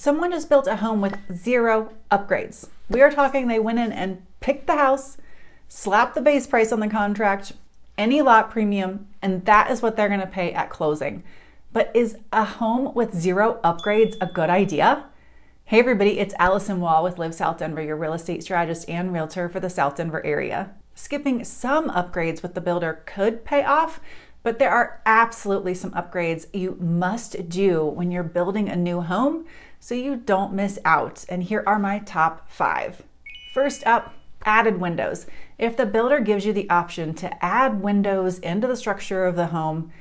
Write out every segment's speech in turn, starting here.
someone just built a home with 0 upgrades. We are talking they went in and picked the house, slapped the base price on the contract, any lot premium, and that is what they're going to pay at closing. But is a home with 0 upgrades a good idea? Hey everybody, it's Alyson with Live South Denver, your real estate strategist and realtor for the South Denver area. Skipping some upgrades with the builder could pay off, but there are absolutely some upgrades you must do when you're building a new home so you don't miss out. And here are my top 5. First up, added windows. If the builder gives you the option to add windows into the structure of the home,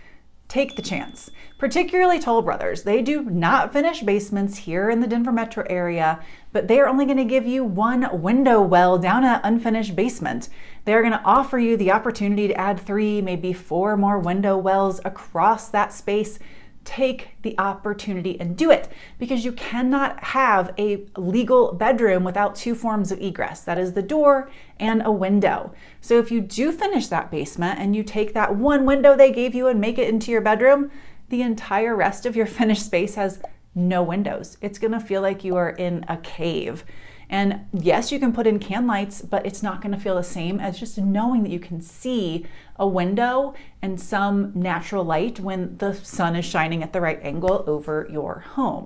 take the chance. Particularly Toll Brothers. They do not finish basements here in the Denver metro area, but they are only going to give you 1 window well down an unfinished basement. They're going to offer you the opportunity to add 3, maybe 4 more window wells across that space. Take the opportunity and do it, because you cannot have a legal bedroom without 2 forms of egress. That is the door and a window. So if you do finish that basement and you take that 1 window they gave you and make it into your bedroom, the entire rest of your finished space has no windows. It's gonna feel like you are in a cave. And yes, you can put in can lights, but it's not gonna feel the same as just knowing that you can see a window and some natural light when the sun is shining at the right angle over your home.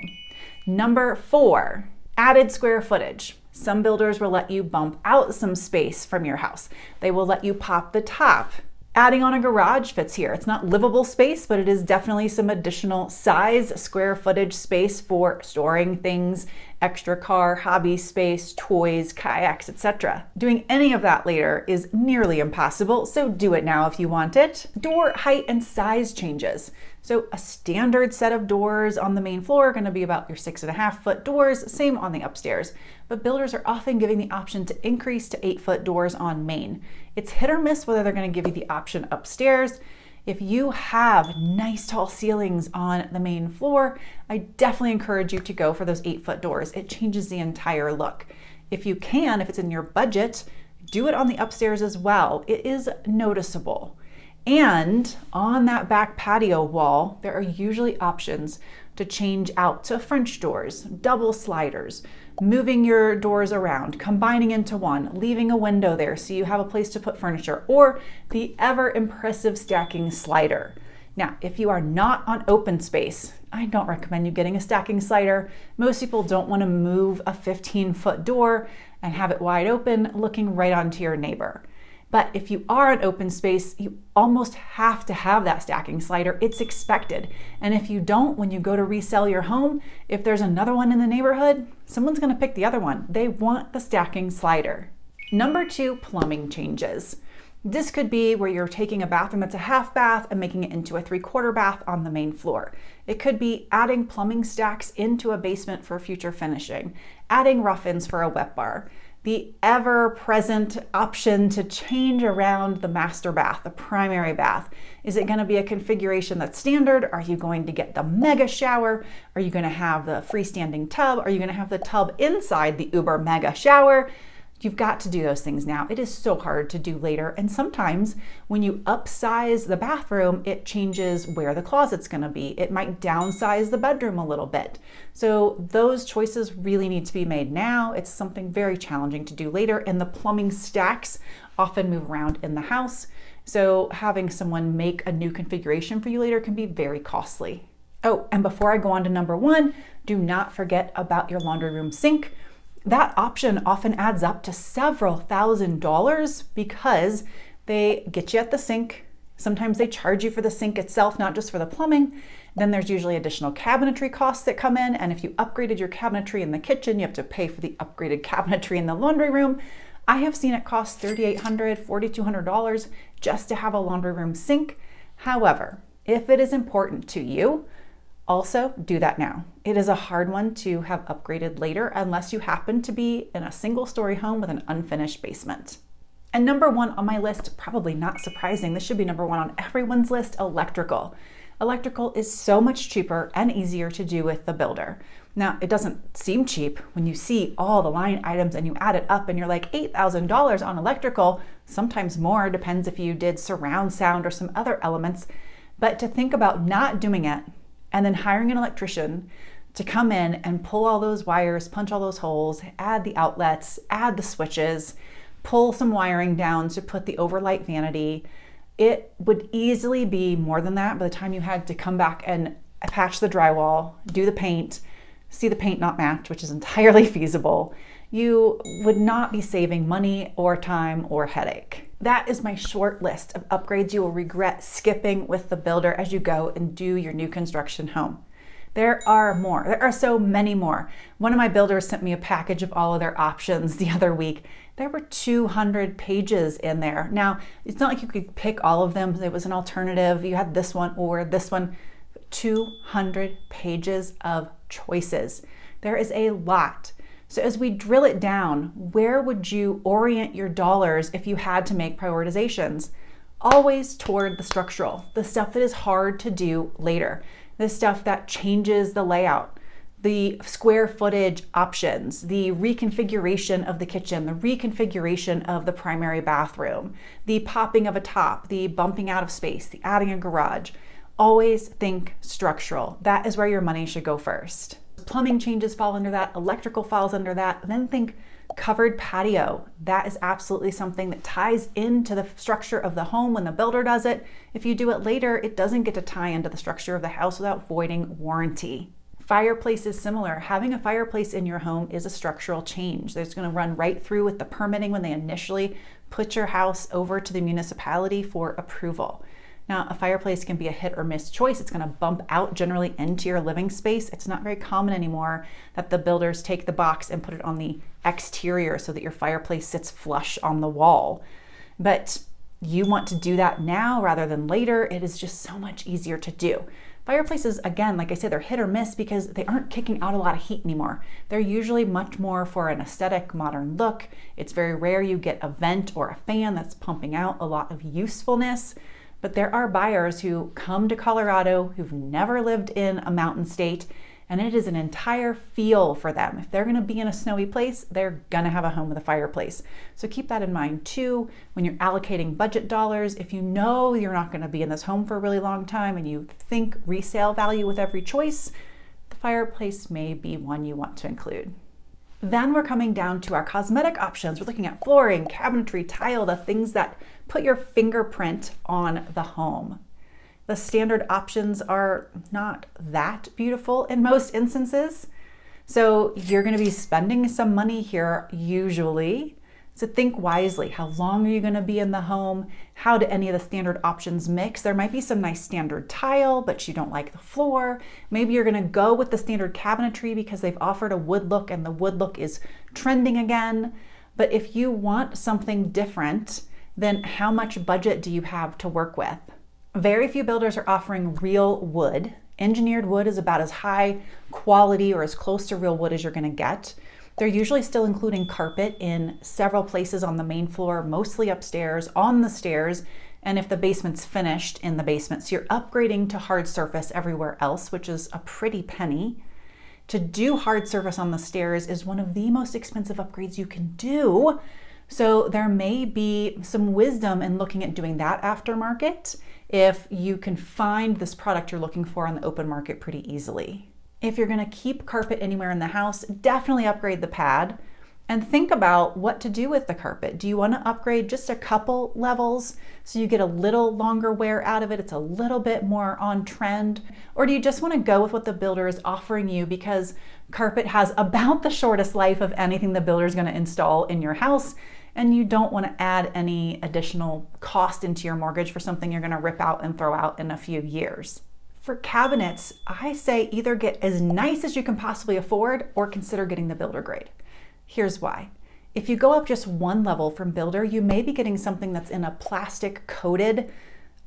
Number 4, added square footage. Some builders will let you bump out some space from your house. They will let you pop the top. Adding on a garage fits here. It's not livable space, but it is definitely some additional size, square footage space for storing things, extra car, hobby space, toys, kayaks, etc. Doing any of that later is nearly impossible, so do it now if you want it. Door height and size changes. So a standard set of doors on the main floor are going to be about your 6.5-foot doors, same on the upstairs. But builders are often giving the option to increase to 8-foot doors on main. It's hit or miss whether they're going to give you the option upstairs. If you have nice tall ceilings on the main floor, I definitely encourage you to go for those 8-foot doors. It changes the entire look. If you can, if it's in your budget, do it on the upstairs as well. It is noticeable. And on that back patio wall, there are usually options to change out to French doors, double sliders, moving your doors around, combining into one, leaving a window there so you have a place to put furniture, or the ever impressive stacking slider. Now, if you are not on open space, I don't recommend you getting a stacking slider. Most people don't want to move a 15-foot door and have it wide open looking right onto your neighbor. But if you are in open space, you almost have to have that stacking slider. It's expected. And if you don't, when you go to resell your home, if there's another one in the neighborhood, someone's going to pick the other one. They want the stacking slider. Number 2, plumbing changes. This could be where you're taking a bathroom that's a half bath and making it into a 3/4 bath on the main floor. It could be adding plumbing stacks into a basement for future finishing, adding rough-ins for a wet bar. The ever-present option to change around the master bath, the primary bath. Is it going to be a configuration that's standard? Are you going to get the mega shower? Are you going to have the freestanding tub? Are you going to have the tub inside the uber mega shower? You've got to do those things now. It is so hard to do later. And sometimes when you upsize the bathroom, it changes where the closet's going to be. It might downsize the bedroom a little bit. So those choices really need to be made now. It's something very challenging to do later. And the plumbing stacks often move around in the house. So having someone make a new configuration for you later can be very costly. Oh, and before I go on to number 1, do not forget about your laundry room sink. That option often adds up to several $1,000s because they get you at the sink. Sometimes they charge you for the sink itself, not just for the plumbing. Then there's usually additional cabinetry costs that come in. And if you upgraded your cabinetry in the kitchen, you have to pay for the upgraded cabinetry in the laundry room. I have seen it cost $3,800, $4,200 just to have a laundry room sink. However, if it is important to you, also do that now. It is a hard one to have upgraded later unless you happen to be in a single-story home with an unfinished basement. And number 1 on my list, probably not surprising, this should be number 1 on everyone's list, electrical. Electrical is so much cheaper and easier to do with the builder. Now, it doesn't seem cheap when you see all the line items and you add it up and you're like $8,000 on electrical, sometimes more, depends if you did surround sound or some other elements. But to think about not doing it and then hiring an electrician to come in and pull all those wires, punch all those holes, add the outlets, add the switches, pull some wiring down to put the overlight vanity. It would easily be more than that by the time you had to come back and patch the drywall, do the paint, see the paint not match, which is entirely feasible. You would not be saving money or time or headache. That is my short list of upgrades you will regret skipping with the builder as you go and do your new construction home. There are more. There are so many more. One of my builders sent me a package of all of their options the other week. There were 200 pages in there. Now, it's not like you could pick all of them. There was an alternative. You had this one or this one. 200 pages of choices. There is a lot. So as we drill it down, where would you orient your dollars if you had to make prioritizations? Always toward the structural, the stuff that is hard to do later, the stuff that changes the layout, the square footage options, the reconfiguration of the kitchen, the reconfiguration of the primary bathroom, the popping of a top, the bumping out of space, the adding a garage. Always think structural. That is where your money should go first. Plumbing changes fall under that, electrical falls under that. Then think covered patio. That is absolutely something that ties into the structure of the home when the builder does it. If you do it later, it doesn't get to tie into the structure of the house without voiding warranty. Fireplace is similar. Having a fireplace in your home is a structural change. That's going to run right through with the permitting when they initially put your house over to the municipality for approval. Now, a fireplace can be a hit or miss choice. It's going to bump out generally into your living space. It's not very common anymore that the builders take the box and put it on the exterior so that your fireplace sits flush on the wall. But you want to do that now rather than later. It is just so much easier to do. Fireplaces, again, like I said, they're hit or miss because they aren't kicking out a lot of heat anymore. They're usually much more for an aesthetic, modern look. It's very rare you get a vent or a fan that's pumping out a lot of usefulness. But there are buyers who come to Colorado who've never lived in a mountain state, and it is an entire feel for them. If they're going to be in a snowy place, they're going to have a home with a fireplace. So keep that in mind too when you're allocating budget dollars. If you know you're not going to be in this home for a really long time and you think resale value with every choice, the fireplace may be one you want to include. Then we're coming down to our cosmetic options. We're looking at flooring, cabinetry, tile, the things that put your fingerprint on the home. The standard options are not that beautiful in most instances. So you're going to be spending some money here usually. So think wisely. How long are you going to be in the home? How do any of the standard options mix? There might be some nice standard tile, but you don't like the floor. Maybe you're going to go with the standard cabinetry because they've offered a wood look and the wood look is trending again. But if you want something different, then how much budget do you have to work with? Very few builders are offering real wood. Engineered wood is about as high quality or as close to real wood as you're going to get. They're usually still including carpet in several places on the main floor, mostly upstairs, on the stairs, and if the basement's finished, in the basement. So you're upgrading to hard surface everywhere else, which is a pretty penny. To do hard surface on the stairs is one of the most expensive upgrades you can do. So there may be some wisdom in looking at doing that aftermarket if you can find this product you're looking for on the open market pretty easily. If you're going to keep carpet anywhere in the house, definitely upgrade the pad and think about what to do with the carpet. Do you want to upgrade just a couple levels so you get a little longer wear out of it? It's a little bit more on trend. Or do you just want to go with what the builder is offering you because carpet has about the shortest life of anything the builder is going to install in your house, and you don't want to add any additional cost into your mortgage for something you're going to rip out and throw out in a few years? For cabinets, I say either get as nice as you can possibly afford or consider getting the builder grade. Here's why. If you go up just one level from builder, you may be getting something that's in a plastic coated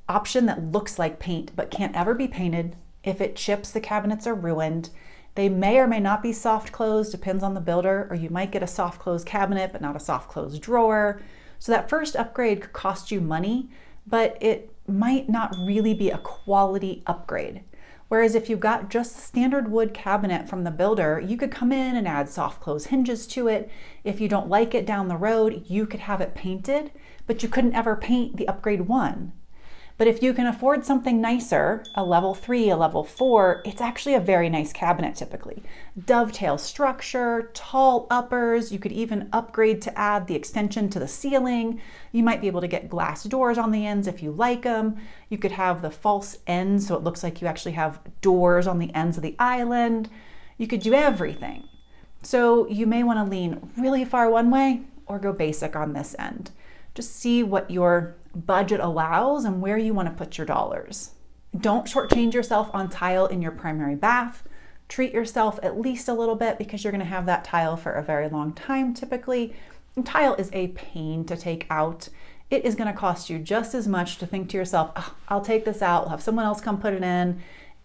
option that looks like paint but can't ever be painted. If it chips, the cabinets are ruined. They may or may not be soft close, depends on the builder, or you might get a soft close cabinet but not a soft close drawer. So that first upgrade could cost you money, but it might not really be a quality upgrade. Whereas if you got just the standard wood cabinet from the builder, you could come in and add soft close hinges to it. If you don't like it down the road, you could have it painted, but you couldn't ever paint the upgrade one. But if you can afford something nicer, a level 3, a level 4, it's actually a very nice cabinet typically. Dovetail structure, tall uppers. You could even upgrade to add the extension to the ceiling. You might be able to get glass doors on the ends if you like them. You could have the false ends so it looks like you actually have doors on the ends of the island. You could do everything. So you may want to lean really far one way or go basic on this end. Just see what your budget allows and where you want to put your dollars. Don't shortchange yourself on tile in your primary bath. Treat yourself at least a little bit because you're going to have that tile for a very long time typically. And tile is a pain to take out. It is going to cost you just as much to think to yourself, oh, I'll take this out, I'll have someone else come put it in.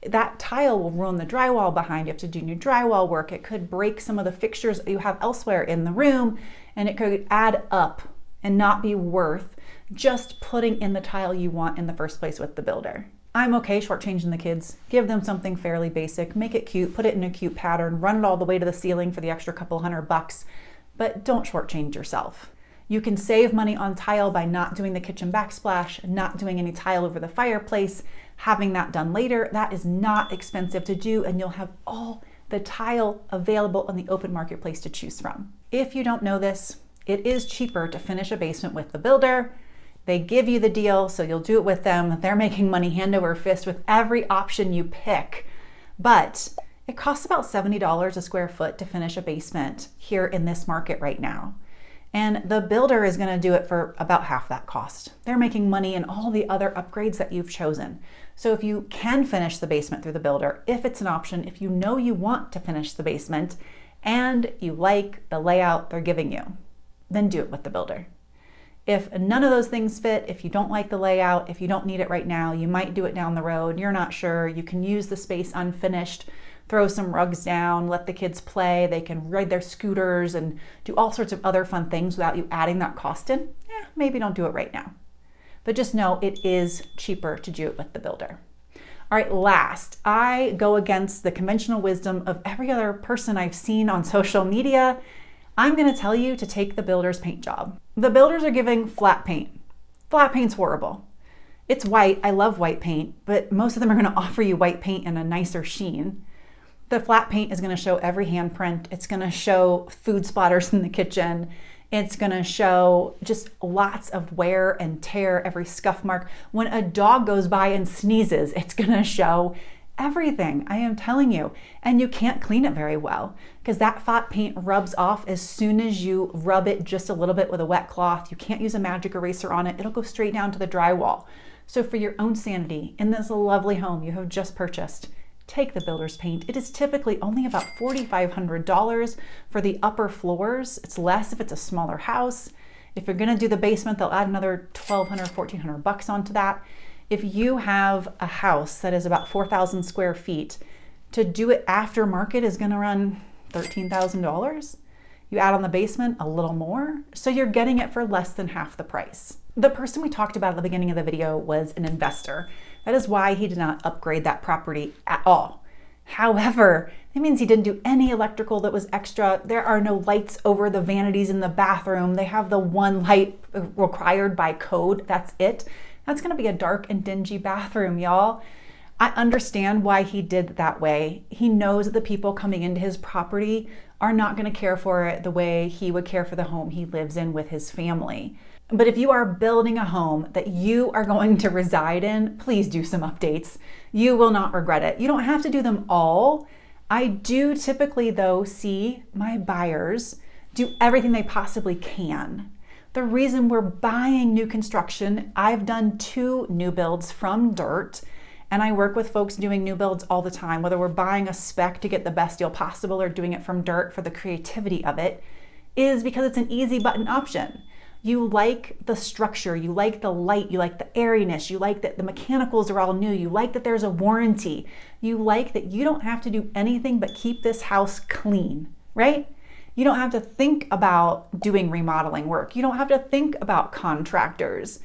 That tile will ruin the drywall behind. You have to do new drywall work. It could break some of the fixtures that you have elsewhere in the room, and it could add up and not be worth just putting in the tile you want in the first place with the builder. I'm okay shortchanging the kids. Give them something fairly basic, make it cute, put it in a cute pattern, run it all the way to the ceiling for the extra couple $100, but don't shortchange yourself. You can save money on tile by not doing the kitchen backsplash, not doing any tile over the fireplace, having that done later. That is not expensive to do, and you'll have all the tile available on the open marketplace to choose from. If you don't know this, it is cheaper to finish a basement with the builder. They give you the deal, so you'll do it with them. They're making money hand over fist with every option you pick. But it costs about $70 a square foot to finish a basement here in this market right now. And the builder is going to do it for about half that cost. They're making money in all the other upgrades that you've chosen. So if you can finish the basement through the builder, if it's an option, if you know you want to finish the basement and you like the layout they're giving you, then do it with the builder. If none of those things fit, if you don't like the layout, if you don't need it right now, you might do it down the road, you're not sure, you can use the space unfinished, throw some rugs down, let the kids play, they can ride their scooters and do all sorts of other fun things without you adding that cost in. Maybe don't do it right now. But just know it is cheaper to do it with the builder. All right, last, I go against the conventional wisdom of every other person I've seen on social media. I'm going to tell you to take the builder's paint job. The builders are giving flat paint. Flat paint's horrible. It's white. I love white paint, but most of them are going to offer you white paint in a nicer sheen. The flat paint is going to show every handprint. It's going to show food splatters in the kitchen. It's going to show just lots of wear and tear, every scuff mark. When a dog goes by and sneezes, it's going to show everything, I am telling you. And you can't clean it very well because that flat paint rubs off as soon as you rub it just a little bit with a wet cloth. You can't use a magic eraser on it. It'll go straight down to the drywall. So for your own sanity, in this lovely home you have just purchased, take the builder's paint. It is typically only about $4,500 for the upper floors. It's less if it's a smaller house. If you're gonna do the basement, they'll add another $1,200, $1,400 onto that. If you have a house that is about 4,000 square feet, to do it aftermarket is gonna run $13,000. You add on the basement a little more, so you're getting it for less than half the price. The person we talked about at the beginning of the video was an investor. That is why he did not upgrade that property at all. However, that means he didn't do any electrical that was extra. There are no lights over the vanities in the bathroom. They have the one light required by code. That's it. That's gonna be a dark and dingy bathroom, y'all. I understand why he did it that way. He knows that the people coming into his property are not gonna care for it the way he would care for the home he lives in with his family. But if you are building a home that you are going to reside in, please do some updates. You will not regret it. You don't have to do them all. I do typically, though, see my buyers do everything they possibly can. The reason we're buying new construction, I've done 2 new builds from dirt, and I work with folks doing new builds all the time, whether we're buying a spec to get the best deal possible or doing it from dirt for the creativity of it, is because it's an easy button option. You like the structure, you like the light, you like the airiness, you like that the mechanicals are all new, you like that there's a warranty, you like that you don't have to do anything but keep this house clean, right? You don't have to think about doing remodeling work. You don't have to think about contractors.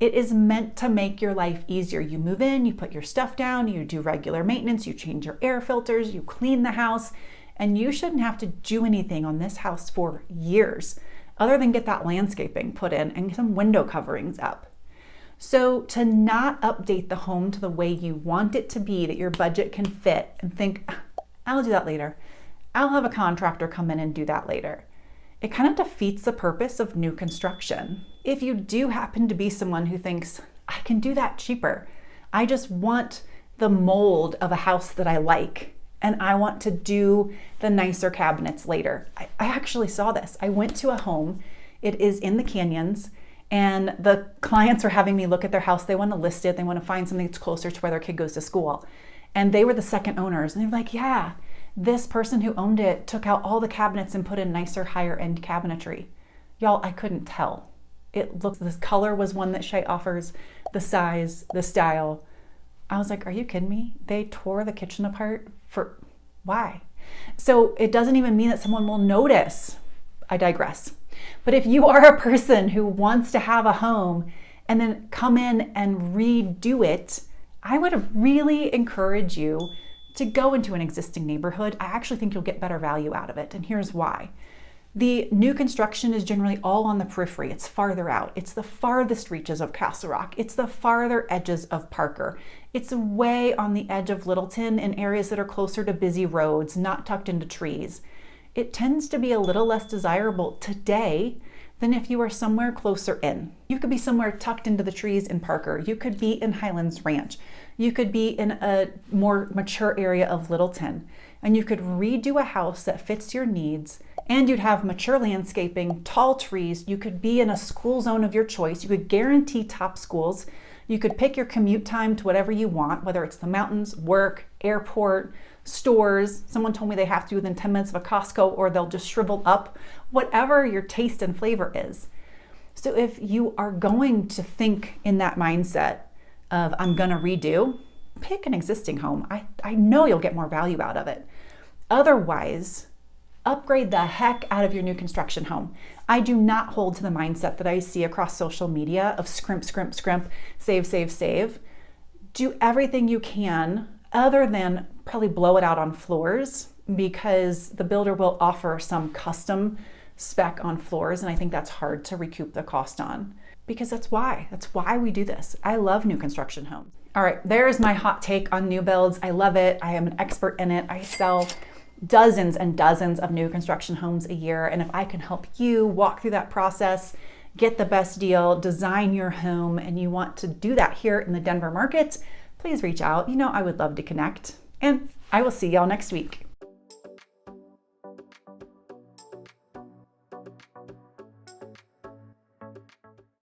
It is meant to make your life easier. You move in, you put your stuff down, you do regular maintenance, you change your air filters, you clean the house, and you shouldn't have to do anything on this house for years, other than get that landscaping put in and some window coverings up. So to not update the home to the way you want it to be, that your budget can fit, and think, I'll do that later. I'll have a contractor come in and do that later. It kind of defeats the purpose of new construction. If you do happen to be someone who thinks, I can do that cheaper, I just want the mold of a house that I like, and I want to do the nicer cabinets later. I actually saw this. I went to a home, it is in the Canyons, and the clients are having me look at their house. They want to list it. They want to find something that's closer to where their kid goes to school. And they were the second owners. And they were like, yeah, this person who owned it took out all the cabinets and put in nicer, higher end cabinetry. Y'all, I couldn't tell. This color was one that Shea offers, the size, the style. I was like, are you kidding me? They tore the kitchen apart for why? So it doesn't even mean that someone will notice. I digress. But if you are a person who wants to have a home and then come in and redo it, I would really encourage you to go into an existing neighborhood. I actually think you'll get better value out of it. And here's why. The new construction is generally all on the periphery. It's farther out. It's the farthest reaches of Castle Rock. It's the farther edges of Parker. It's way on the edge of Littleton in areas that are closer to busy roads, not tucked into trees. It tends to be a little less desirable today than if you were somewhere closer in. You could be somewhere tucked into the trees in Parker. You could be in Highlands Ranch. You could be in a more mature area of Littleton. And you could redo a house that fits your needs, and you'd have mature landscaping, tall trees. You could be in a school zone of your choice. You could guarantee top schools. You could pick your commute time to whatever you want, whether it's the mountains, work, airport, stores. Someone told me they have to be within 10 minutes of a Costco or they'll just shrivel up, whatever your taste and flavor is. So if you are going to think in that mindset of I'm gonna redo, pick an existing home. I know you'll get more value out of it. Otherwise, upgrade the heck out of your new construction home. I do not hold to the mindset that I see across social media of scrimp, scrimp, scrimp, save, save, save. Do everything you can other than probably blow it out on floors, because the builder will offer some custom spec on floors, and I think that's hard to recoup the cost on, because that's why we do this. I love new construction homes. All right, there's my hot take on new builds. I love it. I am an expert in it. I sell dozens and dozens of new construction homes a year, and if I can help you walk through that process, get the best deal, design your home, and you want to do that here in the Denver market, please reach out. I would love to connect, and I will see y'all next week.